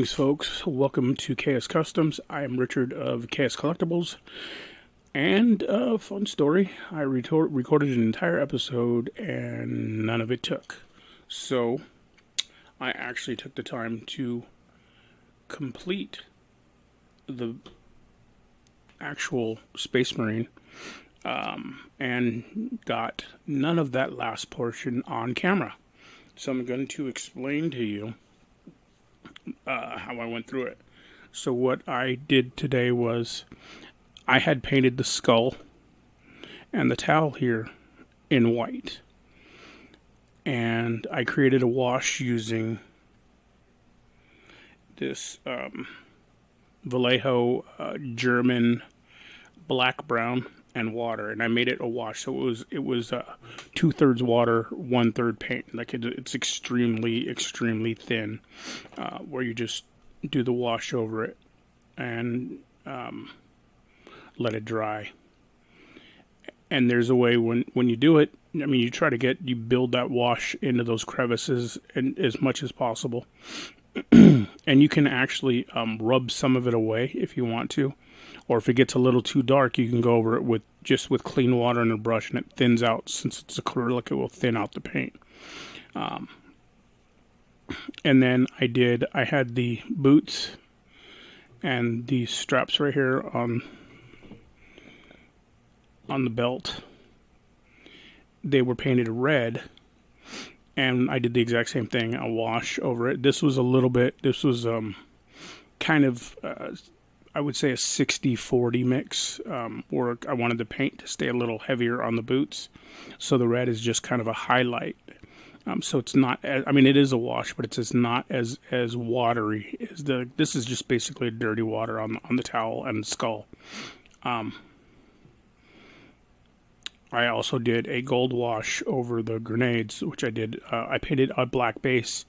Greetings, folks. Welcome to KS Customs. I am Richard of KS Collectibles. And fun story, I recorded an entire episode and none of it took. So I actually took the time to complete the actual Space Marine and got none of that last portion on camera. So I'm going to explain to you how I went through it. So what I did today was I had painted the skull and the towel here in white. And I created a wash using this Vallejo German black brown and water, and I made it a wash. So it was 2/3 water, 1/3 paint. Like it's extremely thin, where you just do the wash over it and let it dry. And there's a way when you do it. I mean, you build that wash into those crevices and as much as possible. And you can actually rub some of it away if you want to. Or if it gets a little too dark, you can go over it with clean water and a brush, and it thins out. Since it's acrylic, it will thin out the paint. And then I had the boots and the straps right here on the belt. They were painted red, and I did the exact same thing. A wash over it. This was kind of I would say a 60-40 mix, or I wanted the paint to stay a little heavier on the boots. So the red is just kind of a highlight. So it's not, it is a wash, but it's not as watery as this is just basically dirty water on the towel and the skull. I also did a gold wash over the grenades, which I did. I painted a black base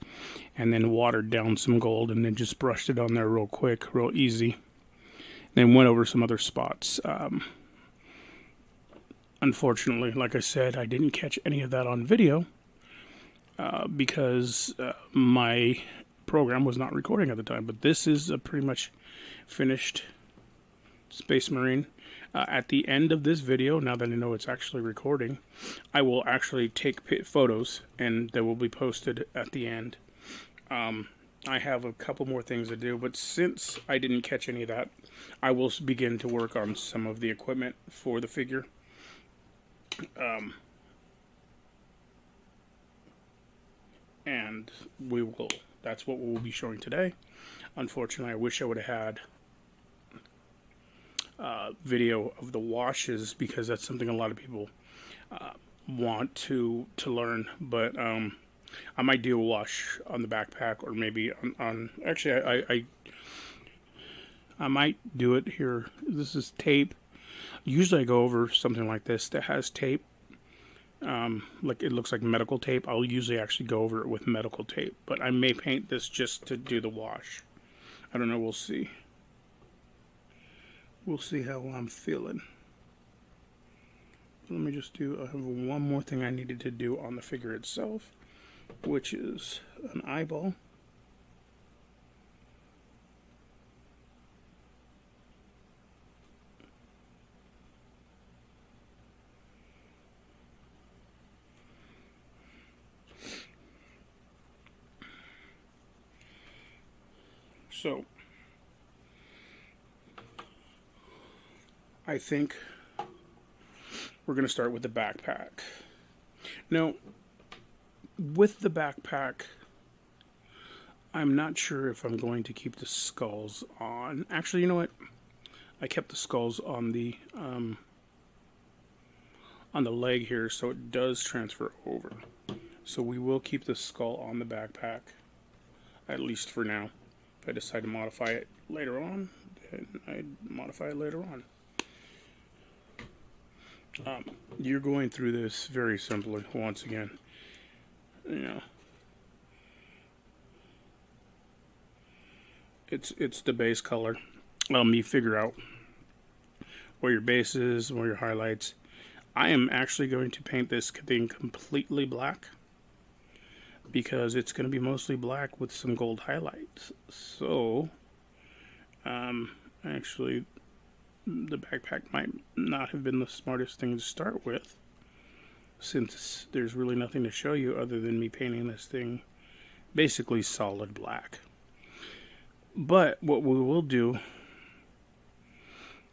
and then watered down some gold and then just brushed it on there real quick, real easy. Then went over some other spots. Unfortunately, like I said, I didn't catch any of that on video because my program was not recording at the time. But this is a pretty much finished Space Marine. At the end of this video, now that I know it's actually recording, I will actually take photos and they will be posted at the end. I have a couple more things to do, but since I didn't catch any of that, I will begin to work on some of the equipment for the figure. And that's what we'll be showing today. Unfortunately, I wish I would have had video of the washes, because that's something a lot of people want to learn, but I might do a wash on the backpack, or maybe on actually I might do it here. This is tape. Usually I go over something like this that has tape, like it looks like medical tape. I'll usually actually go over it with medical tape, but I may paint this just to do the wash. I don't know, we'll see. We'll see how I'm feeling. Let me just I have one more thing I needed to do on the figure itself, which is an eyeball. So I think we're going to start with the backpack. Now, with the backpack, I'm not sure if I'm going to keep the skulls on. Actually, you know what? I kept the skulls on the leg here, so it does transfer over. So we will keep the skull on the backpack, at least for now. If I decide to modify it later on, then I'd modify it later on. You're going through this very simply, once again. You know, it's the base color. You figure out where your base is, where your highlights. I am actually going to paint this thing completely black, because it's going to be mostly black with some gold highlights. So, actually, the backpack might not have been the smartest thing to start with, since there's really nothing to show you other than me painting this thing basically solid black. But what we will do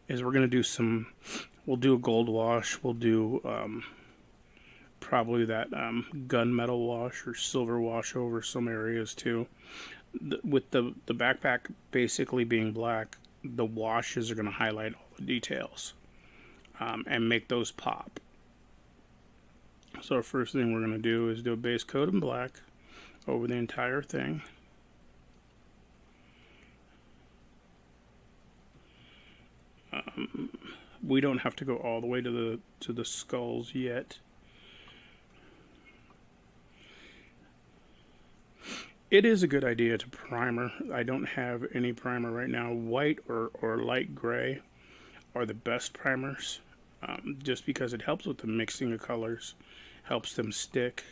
is we're going to do we'll do a gold wash, we'll do probably that gunmetal wash or silver wash over some areas too. With the backpack basically being black, the washes are going to highlight all the details and make those pop. So our first thing we're going to do is do a base coat in black over the entire thing. We don't have to go all the way to the skulls yet. It is a good idea to primer. I don't have any primer right now. White or light gray are the best primers, just because it helps with the mixing of colors, helps them stick.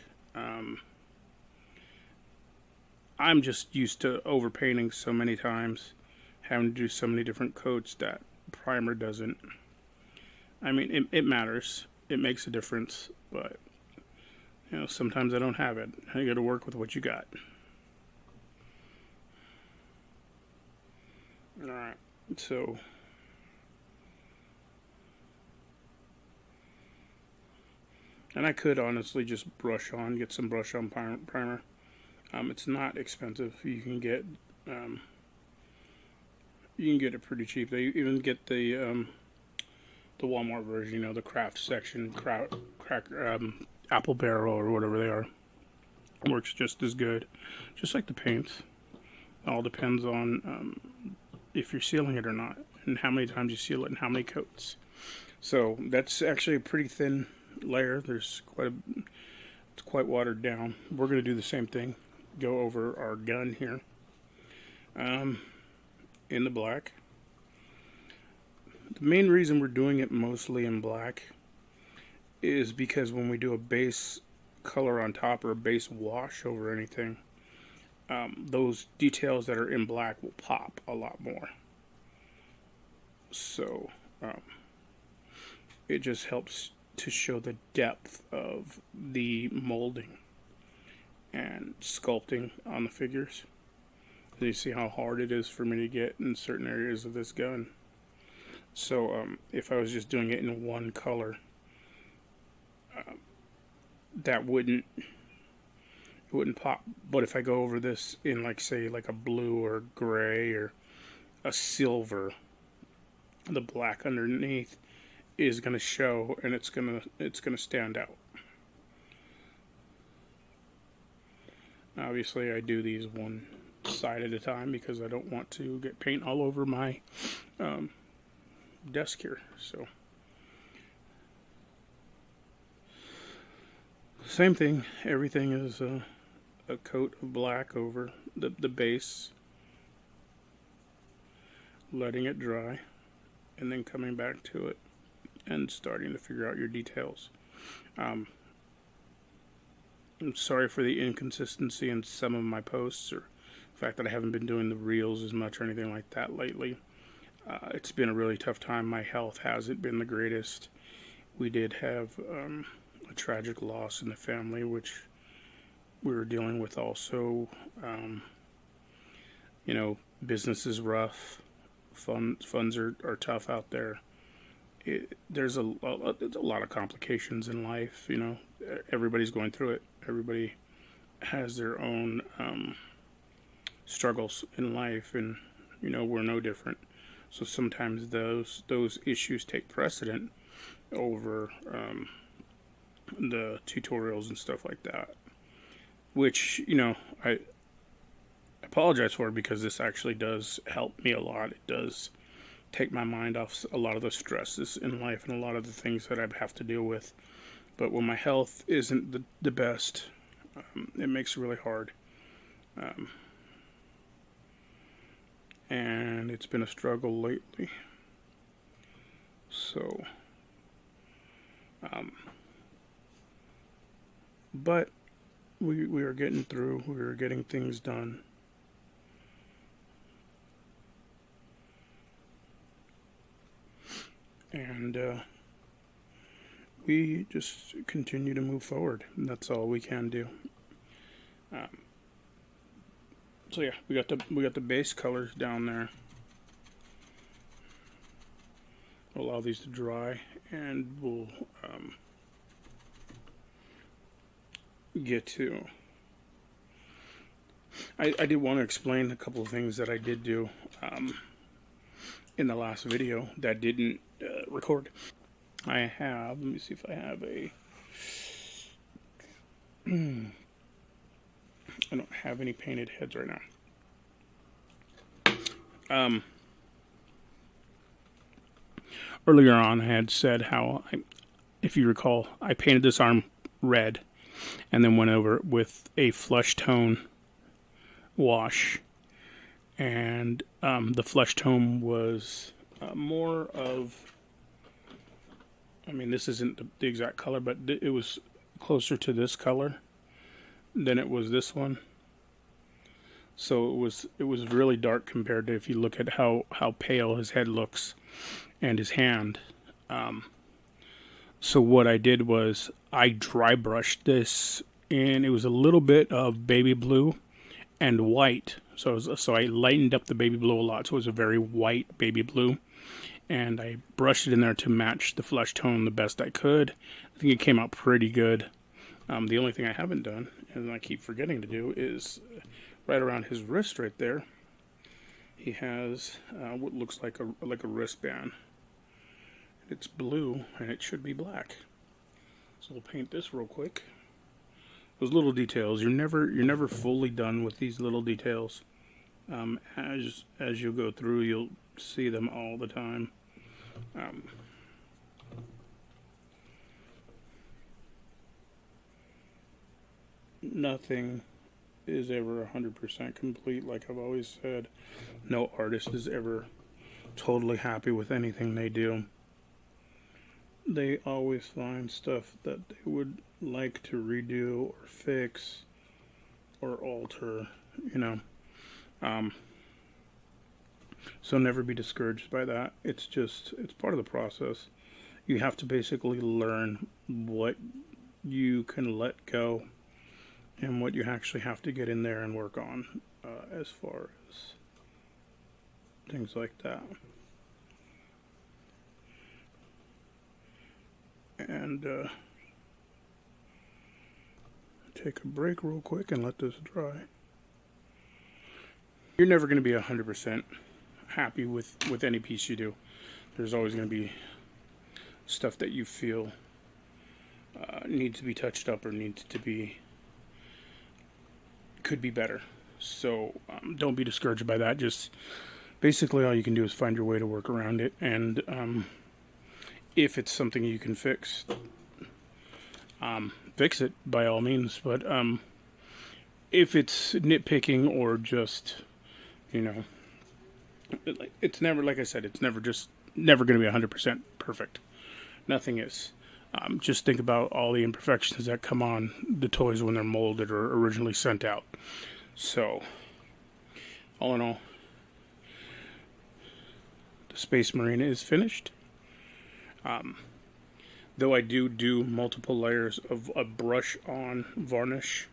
I'm just used to overpainting so many times, having to do so many different coats that primer doesn't. I mean, it matters. It makes a difference, but sometimes I don't have it. You got to work with what you got. All right, so and I could honestly just get some brush on primer. It's not expensive. You can get it pretty cheap. They even get the Walmart version, the craft section, Apple Barrel or whatever they are. Works just as good, just like the paints. It all depends on if you're sealing it or not, and how many times you seal it, and how many coats. So that's actually a pretty thin layer. It's quite watered down. We're going to do the same thing. Go over our gun here in the black. The main reason we're doing it mostly in black is because when we do a base color on top or a base wash over anything, those details that are in black will pop a lot more. So it just helps to show the depth of the molding and sculpting on the figures. So you see how hard it is for me to get in certain areas of this gun. So if I was just doing it in one color, that wouldn't pop. But if I go over this in say a blue or gray or a silver, the black underneath is going to show, and it's going to stand out. Obviously, I do these one side at a time because I don't want to get paint all over my desk here. So same thing. Everything is a coat of black over the base, letting it dry, and then coming back to it and starting to figure out your details. I'm sorry for the inconsistency in some of my posts, or the fact that I haven't been doing the reels as much or anything like that lately. It's been a really tough time. My health hasn't been the greatest. We did have a tragic loss in the family, which we were dealing with also. Business is rough. Funds are tough out there. There's a lot of complications in life. Everybody's going through it. Everybody has their own struggles in life, and we're no different. So sometimes those issues take precedent over the tutorials and stuff like that, which I apologize for, because this actually does help me a lot. It does take my mind off a lot of the stresses in life and a lot of the things that I have to deal with. But when my health isn't the best, it makes it really hard. And it's been a struggle lately. So, but we are getting through. We are getting things done. And we just continue to move forward. That's all we can do. Um, so yeah, we got the base colors down there. We'll allow these to dry, and we'll get to. I did want to explain a couple of things that I did do in the last video that didn't record. I have. Let me see if I have a. I don't have any painted heads right now. Earlier on, I had said how, if you recall, I painted this arm red and then went over it with a flesh tone wash. And the flesh tone was more of, I mean, this isn't the exact color, but it was closer to this color than it was this one. So it was really dark compared to if you look at how pale his head looks and his hand. So what I did was I dry brushed this, and it was a little bit of baby blue and white. So I lightened up the baby blue a lot, so it was a very white baby blue. And I brushed it in there to match the flesh tone the best I could. I think it came out pretty good. The only thing I haven't done, and I keep forgetting to do, is right around his wrist right there. He has what looks like a wristband. It's blue, and it should be black. So we'll paint this real quick. Those little details, you're never fully done with these little details. As you go through, you'll see them all the time. Nothing is ever 100% complete, like I've always said. No artist is ever totally happy with anything they do. They always find stuff that they would like to redo or fix or alter, you know. So never be discouraged by that. It's part of the process. You have to basically learn what you can let go and what you actually have to get in there and work on as far as things like that. And take a break real quick and let this dry. You're never going to be 100% happy with any piece you do. There's always going to be stuff that you feel needs to be touched up or could be better. So don't be discouraged by that. Just basically all you can do is find your way to work around it, and if it's something you can fix, fix it by all means. But if it's nitpicking or just, it's never, like I said, it's never going to be 100% perfect. Nothing is. Just think about all the imperfections that come on the toys when they're molded or originally sent out. So, all in all, the Space Marine is finished. Though I do multiple layers of a brush on varnish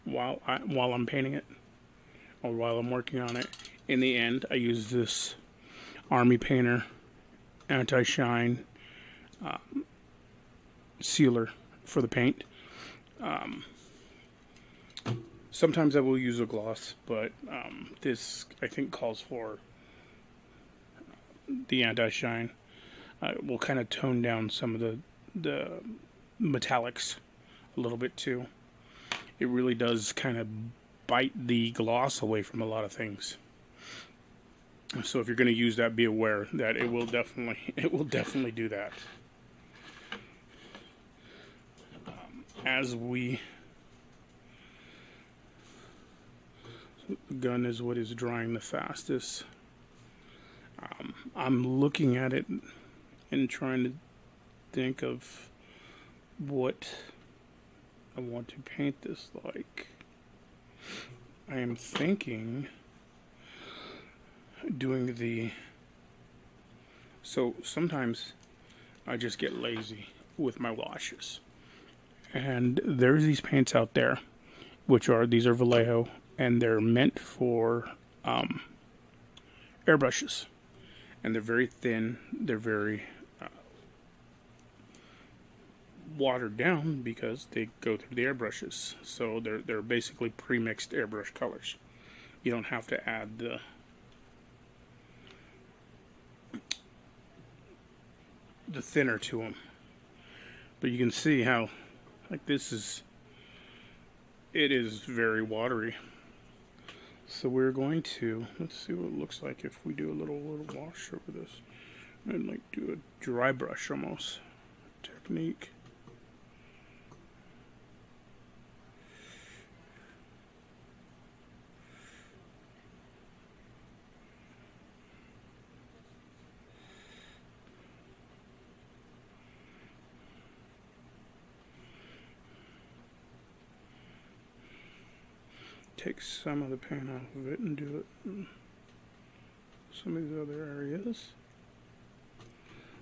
while I'm painting it or while I'm working on it. In the end, I use this Army Painter anti-shine sealer for the paint. Sometimes I will use a gloss, but this I think calls for the anti-shine. Will kind of tone down some of the metallics a little bit too. It really does kind of bite the gloss away from a lot of things. So if you're going to use that, be aware that it will definitely do that. The gun is what is drying the fastest. I'm looking at it and trying to think of what I want to paint this like. I am thinking doing the. So sometimes I just get lazy with my washes. And there's these paints out there, these are Vallejo, and they're meant for airbrushes. And they're very thin, they're very watered down because they go through the airbrushes. So they're basically pre-mixed airbrush colors. You don't have to add the thinner to them. But you can see how, like, it is very watery. So we're going to, let's see what it looks like if we do a little wash over this. And like do a dry brush almost technique. Take some of the paint off of it and do it in some of these other areas.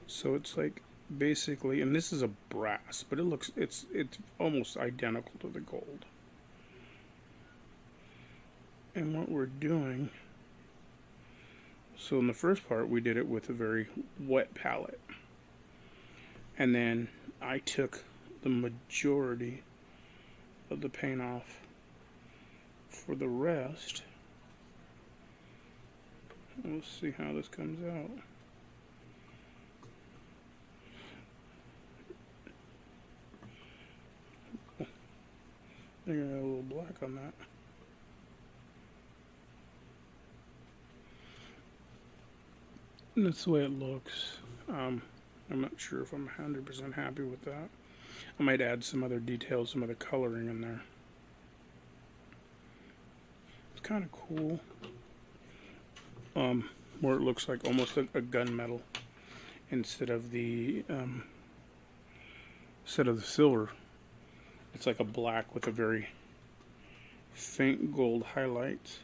So it's like basically, and this is a brass, but it's almost identical to the gold. And what we're doing, so in the first part we did it with a very wet palette, and then I took the majority of the paint off for the rest. We'll see how this comes out. I think I got a little black on that. And that's the way it looks. I'm not sure if I'm 100% happy with that. I might add some other details, some other coloring in there. It's kind of cool. Where it looks like almost a gunmetal instead of the silver. It's like a black with a very faint gold highlights.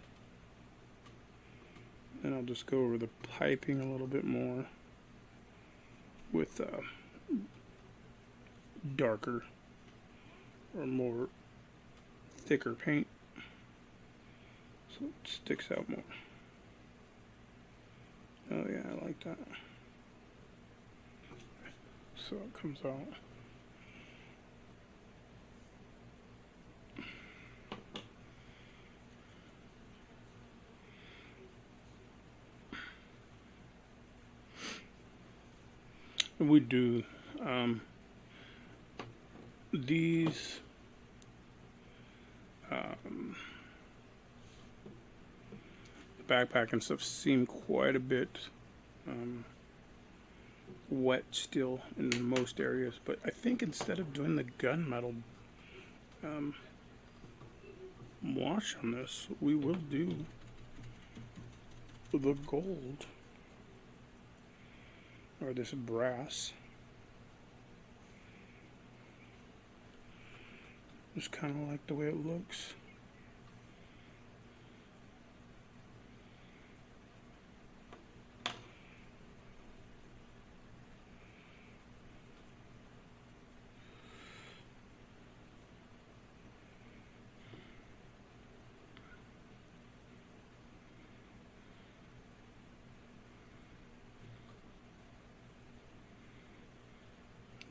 And I'll just go over the piping a little bit more with darker or more thicker paint, so it sticks out more. Oh yeah, I like that. So it comes out. We do these backpack and stuff seem quite a bit wet still in most areas, but I think instead of doing the gunmetal wash on this, we will do the gold or this brass. Just kind of like the way it looks.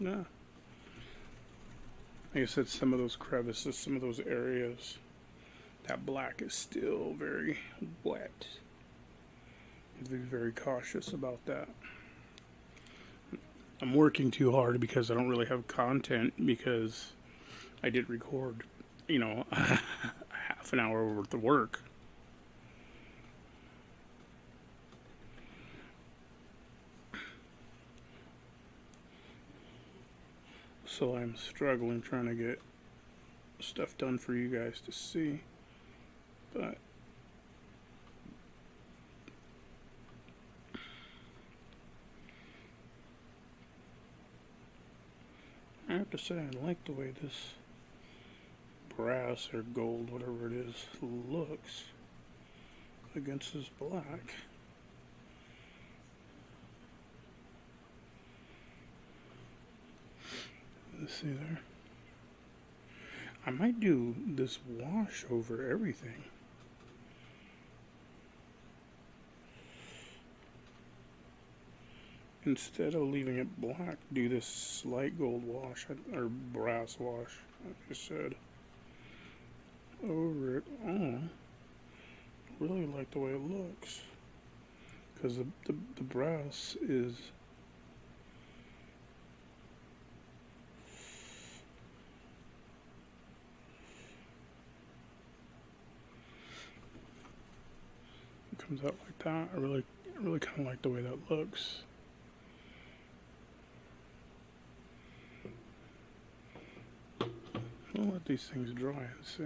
Yeah. Like I said, some of those crevices, some of those areas, that black is still very wet. You have to be very cautious about that. I'm working too hard because I don't really have content, because I did record, half an hour worth of work. So I'm struggling trying to get stuff done for you guys to see. But I have to say I like the way this brass or gold, whatever it is, looks against this black. Let's see there. I might do this wash over everything. Instead of leaving it black, do this slight gold wash, or brass wash, like I said, over it all. Really like the way it looks, because the brass is it comes out like that. I really kind of like the way that looks. I'll let these things dry and see.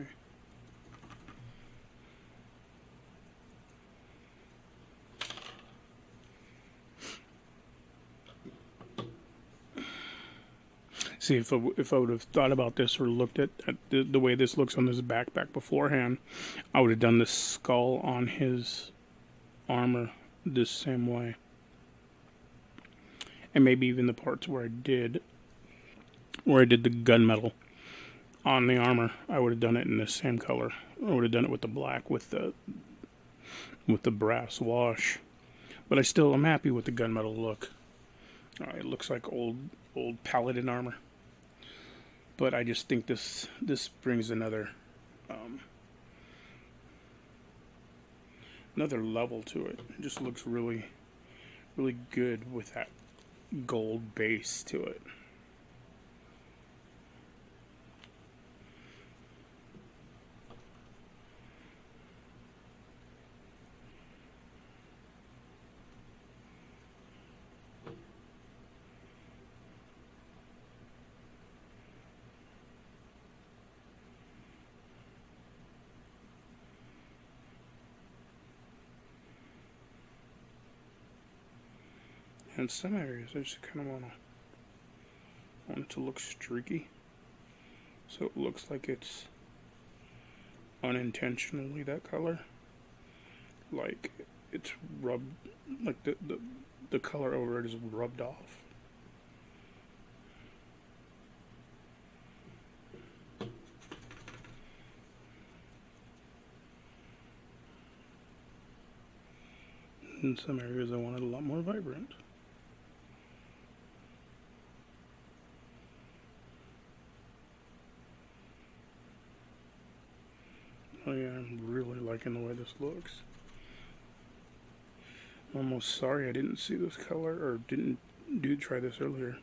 See, if I would have thought about this or looked at the way this looks on this backpack beforehand, I would have done the skull on his armor this same way. And maybe even the parts where I did the gunmetal on the armor, I would have done it in the same color. I would have done it with the black with the brass wash. But I'm happy with the gunmetal look. It looks like old paladin armor. But I just think this brings another level to it. It just looks really, really good with that gold base to it. In some areas, I just kind of want it to look streaky, so it looks like it's unintentionally that color, like it's rubbed, like the color over it is rubbed off. In some areas, I want it a lot more vibrant. Oh yeah, I'm really liking the way this looks. I'm almost sorry I didn't see this color, or didn't try this earlier.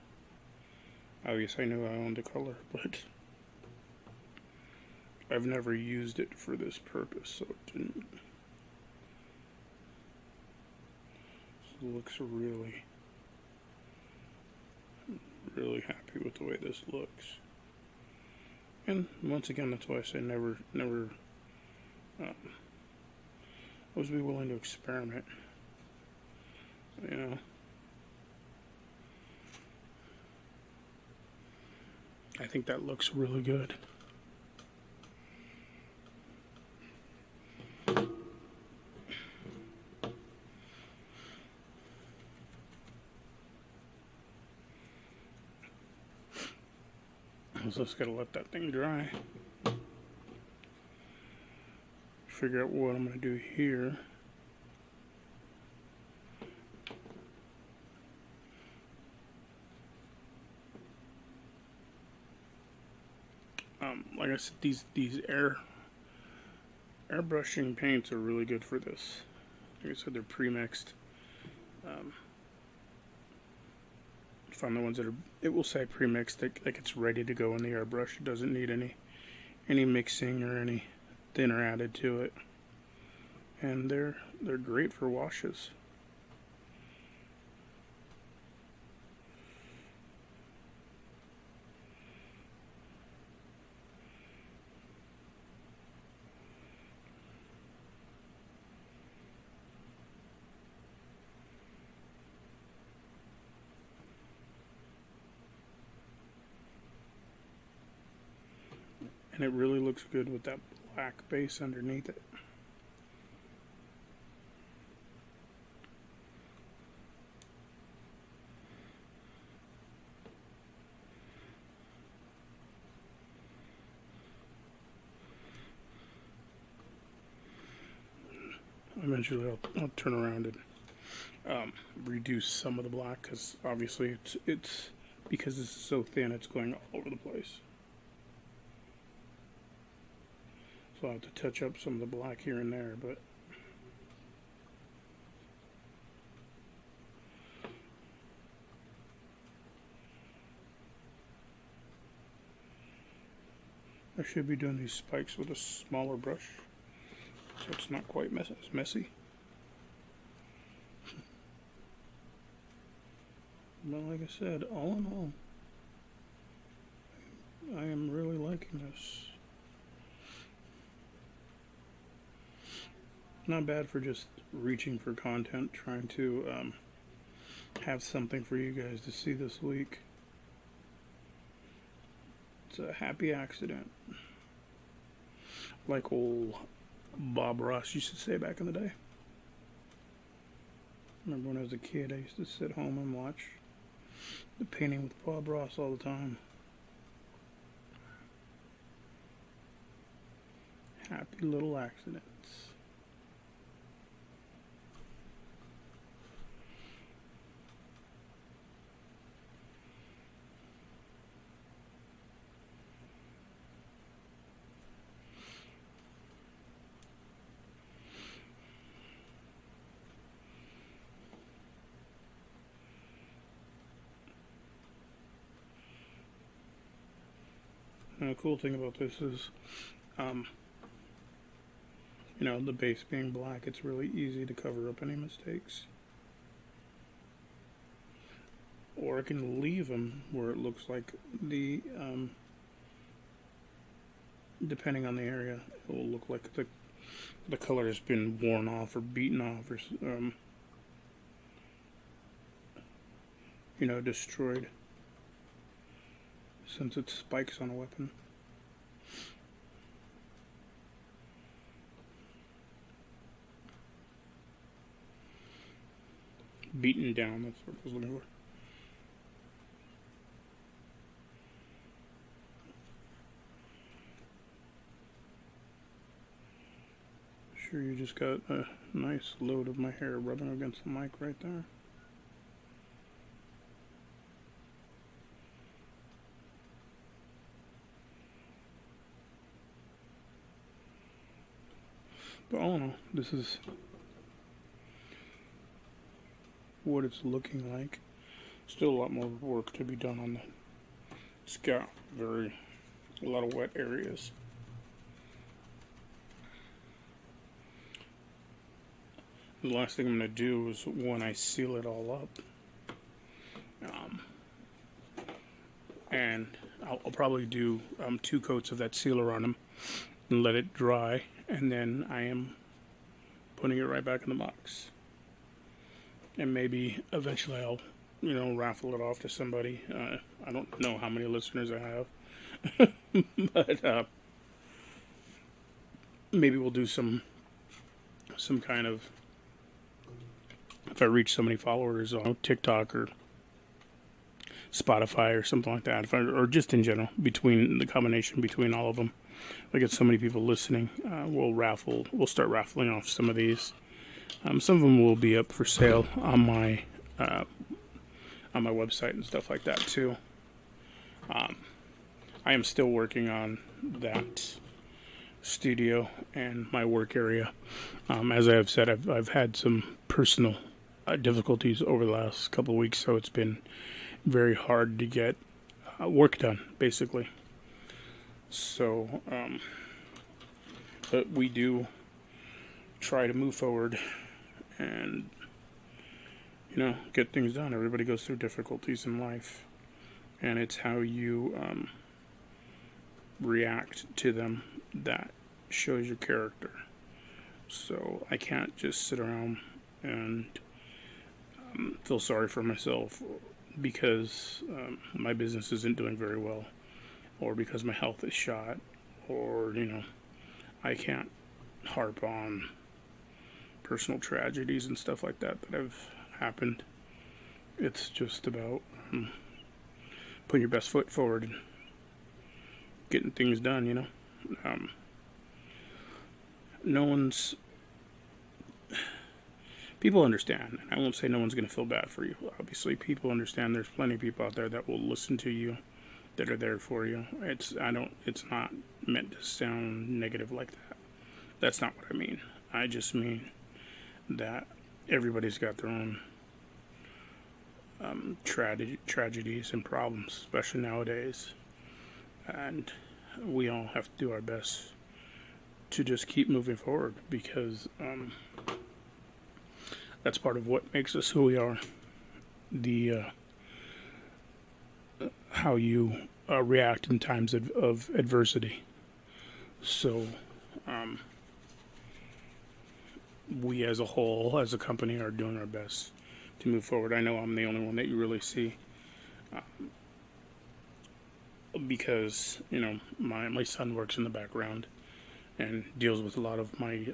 Obviously I knew I owned the color, but I've never used it for this purpose, so it didn't. It looks really, really happy with the way this looks. And once again, that's why I say never always be willing to experiment. You know. I think that looks really good. So just gotta let that thing dry. Figure out what I'm gonna do here. Like I said, these airbrushing paints are really good for this. Like I said, they're pre-mixed. Find the ones that are, it will say pre-mixed, like it's ready to go in the airbrush. It doesn't need any mixing or any thinner added to it. And they're great for washes. and it really looks good with that black base underneath it. Eventually I'll turn around and reduce some of the black, because obviously it's because this is so thin, it's going all over the place. So I'll have to touch up some of the black here and there, but I should be doing these spikes with a smaller brush, so it's not quite as messy. But like I said, all in all, I am really liking this. Not bad for just reaching for content, trying to have something for you guys to see this week. It's a happy accident. Like old Bob Ross used to say back in the day. Remember when I was a kid, I used to sit home and watch The Painting with Bob Ross all the time. Happy little accidents. And the cool thing about this is, the base being black, it's really easy to cover up any mistakes. Or I can leave them where it looks like depending on the area, it will look like the color has been worn off or beaten off, or destroyed, since it spikes on a weapon. Beaten down, that's what I was looking for. Sure, you just got a nice load of my hair rubbing against the mic right there. But all in all, this is what it's looking like. Still a lot more work to be done on the scalp. A lot of wet areas. The last thing I'm going to do is when I seal it all up, and I'll probably do 2 coats of that sealer on them and let it dry, and then I am putting it right back in the box. And maybe eventually I'll, raffle it off to somebody. I don't know how many listeners I have, but maybe we'll do some kind of, if I reach so many followers on TikTok or Spotify or something like that, or just in general, between the combination between all of them, I get so many people listening. We'll start raffling off some of these. Some of them will be up for sale on my website and stuff like that too. I am still working on that studio and my work area. As I have said, I've had some personal difficulties over the last couple of weeks, so it's been very hard to get work done, basically. So, but we do try to move forward and get things done. Everybody goes through difficulties in life, and it's how you react to them that shows your character. So I can't just sit around and feel sorry for myself because my business isn't doing very well, or because my health is shot, or, I can't harp on personal tragedies and stuff like that have happened. It's just about putting your best foot forward and getting things done. Um, no one's People understand. I won't say no one's going to feel bad for you. Obviously, people understand. There's plenty of people out there that will listen to you, that are there for you. It's not meant to sound negative like that. That's not what I mean. I just mean that everybody's got their own tragedies and problems, especially nowadays. And we all have to do our best to just keep moving forward, because that's part of what makes us who we are. The How you react in times of adversity. So, we as a whole, as a company, are doing our best to move forward. I know I'm the only one that you really see, because my son works in the background and deals with a lot of my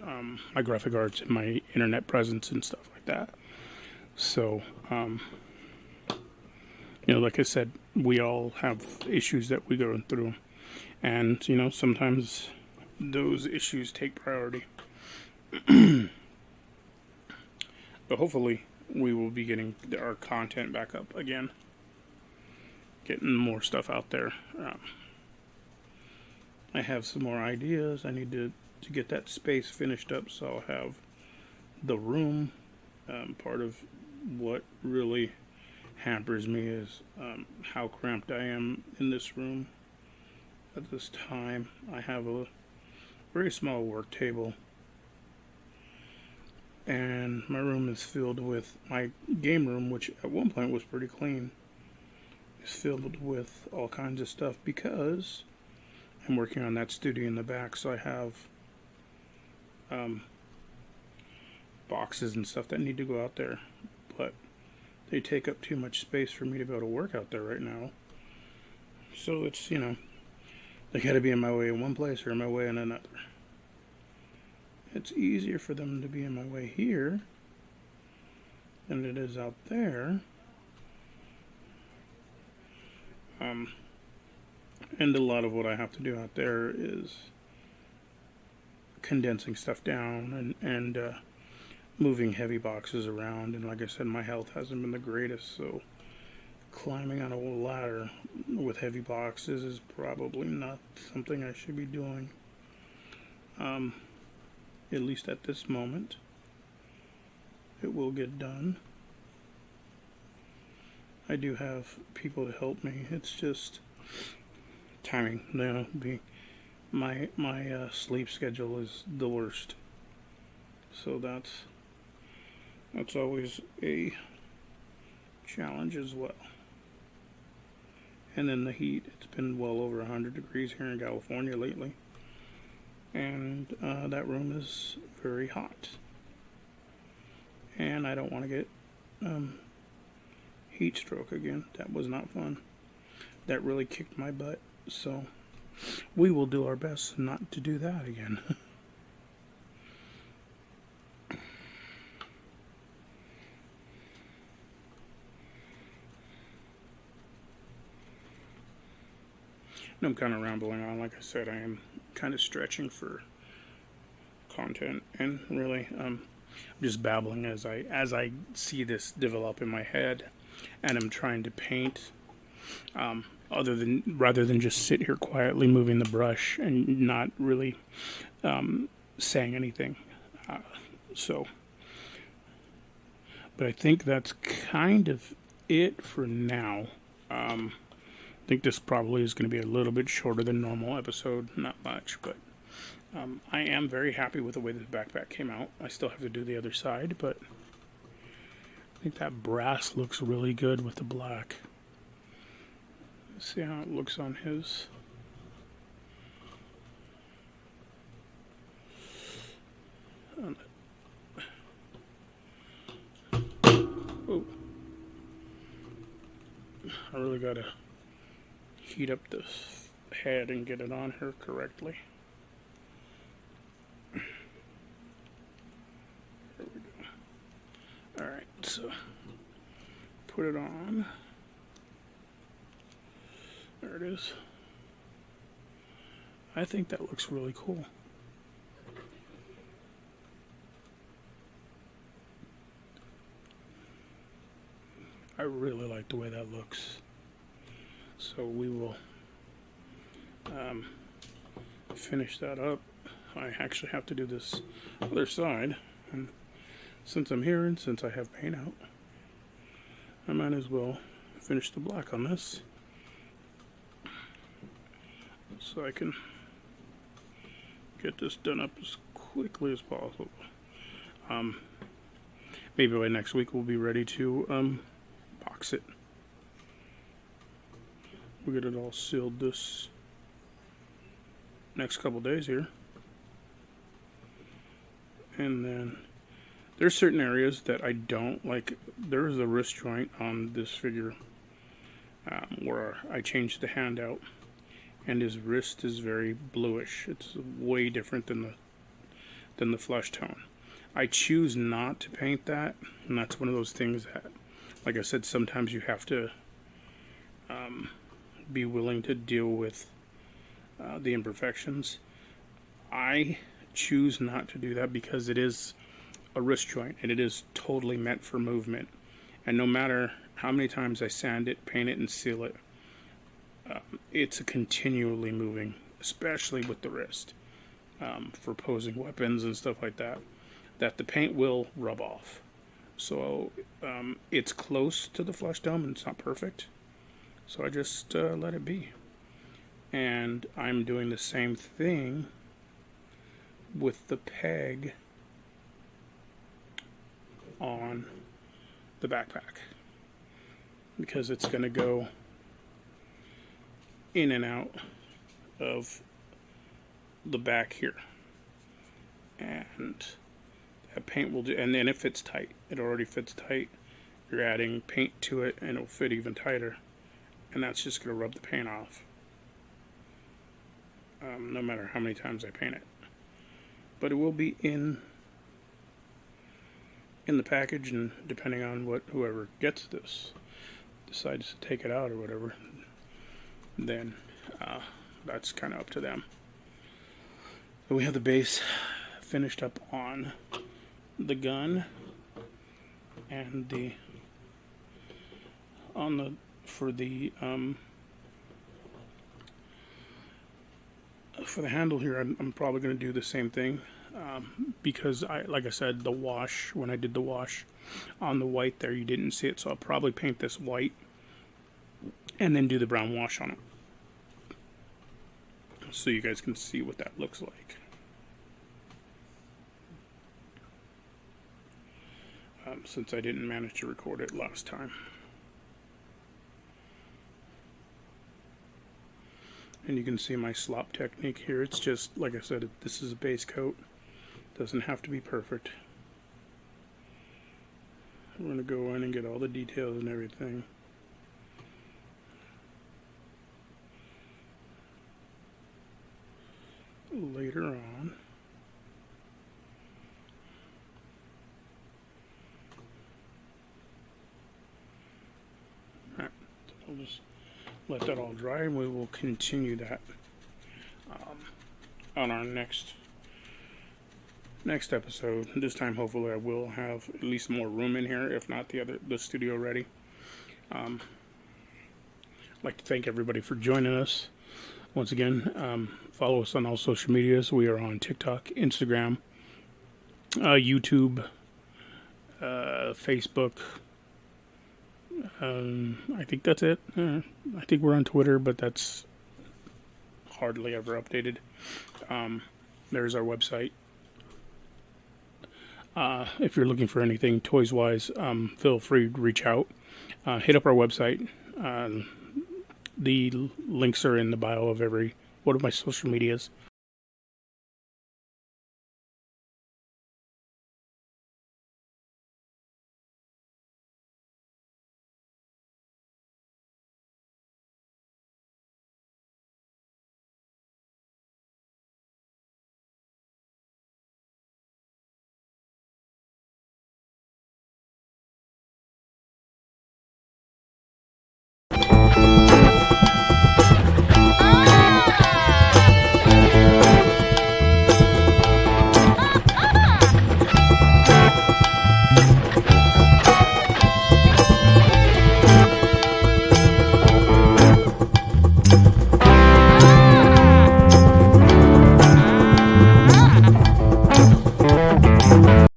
graphic arts and my internet presence and stuff like that. So, like I said, we all have issues that we go through, and sometimes those issues take priority. But hopefully, we will be getting our content back up again, getting more stuff out there. I have some more ideas. I need to get that space finished up, so I'll have the room. Part of what really hampers me is how cramped I am in this room at this time. I have a very small work table, and my room is filled with my game room, which at one point was pretty clean, is filled with all kinds of stuff because I'm working on that studio in the back. So I have boxes and stuff that need to go out there, but they take up too much space for me to be able to work out there right now. So it's, they got to be in my way in one place or in my way in another. It's easier for them to be in my way here than it is out there. And a lot of what I have to do out there is condensing stuff down and moving heavy boxes around. And like I said, my health hasn't been the greatest, so climbing on a ladder with heavy boxes is probably not something I should be doing. At least at this moment. It will get done. I do have people to help me. It's just timing. My sleep schedule is the worst. So that's always a challenge as well. And then the heat. It's been well over 100 degrees here in California lately. And that room is very hot. And I don't want to get heat stroke again. That was not fun. That really kicked my butt. So we will do our best not to do that again. I'm kind of rambling on. Like I said, I am kind of stretching for content, and really, I'm just babbling as I see this develop in my head, and I'm trying to paint. Rather than just sit here quietly moving the brush and not really saying anything. But I think that's kind of it for now. I think this probably is going to be a little bit shorter than normal episode, not much, but I am very happy with the way this backpack came out. I still have to do the other side, but I think that brass looks really good with the black. Let's see how it looks on his. Oh, I really gotta heat up this ahead and get it on here correctly. There we go. Alright, so put it on. There it is. I think that looks really cool. I really like the way that looks. So we will finish that up. I actually have to do this other side, and since I'm here and since I have paint out, I might as well finish the black on this so I can get this done up as quickly as possible. Maybe by next week we'll be ready to box it. We'll get it all sealed this next couple days here. And then there's certain areas that I don't like. There's a wrist joint on this figure where I changed the hand out, and his wrist is very bluish. It's way different than the flesh tone. I choose not to paint that, and that's one of those things that, like I said, sometimes you have to be willing to deal with the imperfections. I choose not to do that because it is a wrist joint and it is totally meant for movement. And no matter how many times I sand it, paint it, and seal it, it's continually moving, especially with the wrist, for posing weapons and stuff like that, that the paint will rub off. So it's close to the flesh dome and it's not perfect, so I just let it be. And I'm doing the same thing with the peg on the backpack, because it's going to go in and out of the back here, and that paint will do. And then it fits tight. It already fits tight. You're adding paint to it and it'll fit even tighter, and that's just going to rub the paint off, no matter how many times I paint it. But it will be in the package, and depending on what whoever gets this decides to take it out or whatever, then that's kind of up to them. So we have the base finished up on the gun, and for the handle here, I'm probably going to do the same thing, because like I said, the wash, when I did the wash on the white there, you didn't see it, so I'll probably paint this white and then do the brown wash on it, so you guys can see what that looks like. Since I didn't manage to record it last time. And you can see my slop technique here. It's just, like I said, this is a base coat. Doesn't have to be perfect. We're going to go in and get all the details and everything. Later on. Alright, so I'll just let that all dry, and we will continue that on our next episode. This time, hopefully, I will have at least more room in here, if not the studio ready. I'd like to thank everybody for joining us. Once again, follow us on all social medias. We are on TikTok, Instagram, YouTube, Facebook. I think that's it. I think we're on Twitter, but that's hardly ever updated. There's our website. If you're looking for anything toys-wise, feel free to reach out. Hit up our website. The links are in the bio of every one of my social medias.